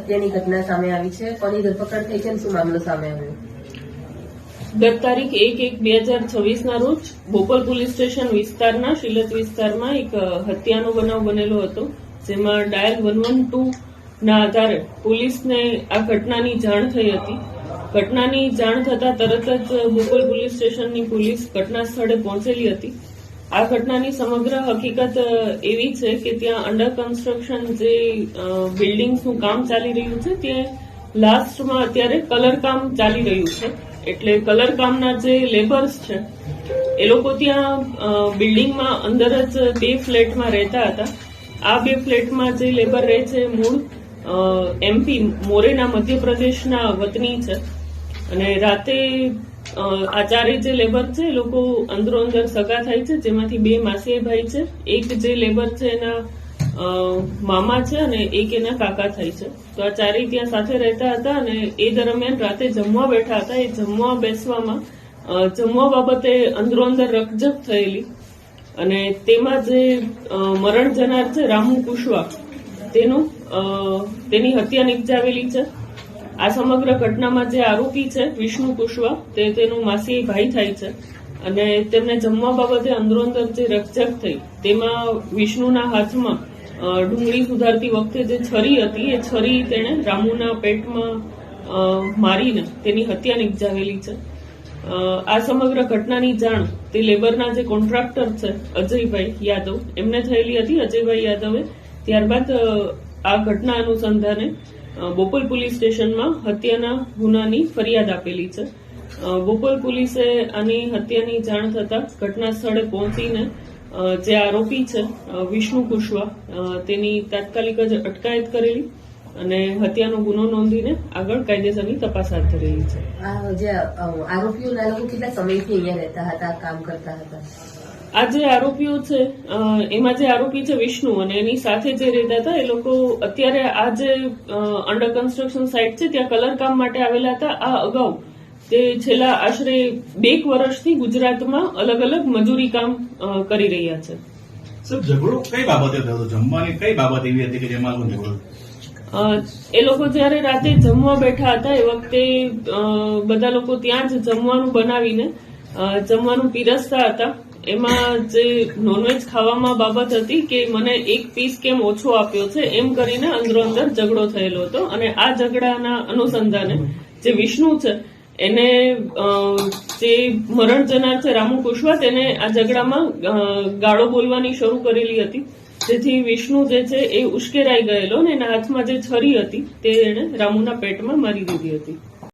હત્યાની ઘટના સામે આવી છે. કોની ધરપકડ થઈ છે અને શું મામલો સામે આવ્યો? ગત તારીખ 1/1/2026 રોજ બોપલ પોલીસ સ્ટેશન વિસ્તારના શિલત વિસ્તારમાં એક હત્યાનો બનાવ બનેલો હતો, જેમાં ડાયલ 112 ના આધારે પોલીસને આ ઘટનાની જાણ થઈ હતી. ઘટનાની જાણ થતા તરત જ બોપલ પોલીસ સ્ટેશનની પોલીસ ઘટના સ્થળે પહોંચેલી હતી. આ ઘટનાની સમગ્ર હકીકત એવી છે કે ત્યાં અંડર કન્સ્ટ્રક્શન જે બિલ્ડિંગ્સનું કામ ચાલી રહ્યું છે, ત્યાં લાસ્ટમાં અત્યારે કલર કામ ચાલી રહ્યું છે. એટલે કલર કામના જે લેબર્સ છે એ લોકો ત્યાં બિલ્ડિંગમાં અંદર જ 2 ફ્લેટમાં રહેતા હતા. આ 2 ફ્લેટમાં જે લેબર રહે છે મૂળ એમપી મોરેના મધ્યપ્રદેશના વતની છે, અને રાતે આ ચારેય જે લેબર છે એ લોકો અંદરો અંદર સગા થાય છે, જેમાંથી 2 માસીયાઈ ભાઈ છે. એક જે લેબર છે એના મામા છે અને એક એના કાકા થાય છે. તો આ ચારેય ત્યાં સાથે રહેતા હતા અને એ દરમિયાન રાતે જમવા બેઠા હતા. એ જમવા બેસવામાં જમવા બાબતે અંદરો અંદર રકઝક થયેલી અને તેમાં જે મરણ જનાર છે રામુ કુશવા તેની હત્યા નિપજાવેલી છે. આ સમગ્ર ઘટનામાં જે આરોપી છે વિષ્ણુ કુશવા તેનું માસી ભાઈ થાય છે, અને તેમને જમવા બાબતે અંદરો અંદર જે રકઝક થઈ તેમાં વિષ્ણુના હાથમાં ડુંગળી સુધારતી વખતે જે છરી હતી એ છરી તેણે રામુના પેટમાં મારીને તેની હત્યા નિપજાવેલી છે. આ સમગ્ર ઘટનાની જાણ તે લેબરના જે કોન્ટ્રાક્ટર છે અજયભાઈ યાદવ એમને થયેલી હતી. અજયભાઈ યાદવે ત્યારબાદ આ ઘટના અનુસંધાને બોપલ પોલીસ સ્ટેશનમાં હત્યાના ગુનાની ફરિયાદ આપેલી છે. બોપલ પોલીસે આની હત્યાની જાણ થતા ઘટના સ્થળે પહોંચીને જે આરોપી છે વિષ્ણુ કુશવા તેની તાત્કાલિક જ અટકાયત કરેલી અને હત્યાનો ગુનો નોંધીને આગળ કાયદેસરની તપાસ હાથ ધરેલી છે. આ જે આરોપીઓના લોકો કેટલા સમયથી અહીંયા રહેતા હતા, કામ કરતા હતા? આ જે આરોપીઓ છે એમાં જે આરોપી છે વિષ્ણુ અને એની સાથે જે રહેતા હતા એ લોકો અત્યારે આ જે અંડર કન્સ્ટ્રક્શન સાઇટ છે ત્યાં કલર કામ માટે આવેલા હતા. આ અગાઉ તે છેલ્લા આશરે 2 વર્ષથી ગુજરાતમાં અલગ અલગ મજૂરી કામ કરી રહ્યા છે. સર, ઝઘડો કઈ બાબતે થયો હતો? જમવાની કઈ બાબત એવી હતી કે જેમાં ઝઘડો? એ લોકો જયારે રાતે જમવા બેઠા હતા એ વખતે બધા લોકો ત્યાં જ જમવાનું બનાવીને જમવાનું પીરસતા હતા. એમાં જે નોનવેજ ખાવામાં બાબત હતી કે મને 1 પીસ કેમ ઓછો આપ્યો છે એમ કરીને અંદરો અંદર ઝઘડો થયેલો હતો, અને આ ઝઘડાના અનુસંધાને જે વિષ્ણુ છે એને જે મરણ જનાર છે રામુ કુશવા તેને આ ઝઘડામાં ગાળો બોલવાની શરૂ કરેલી હતી, જેથી વિષ્ણુ જે છે એ ઉશ્કેરાઈ ગયેલો અને એના હાથમાં જે છરી હતી તે એને રામુના પેટમાં મારી દીધી હતી.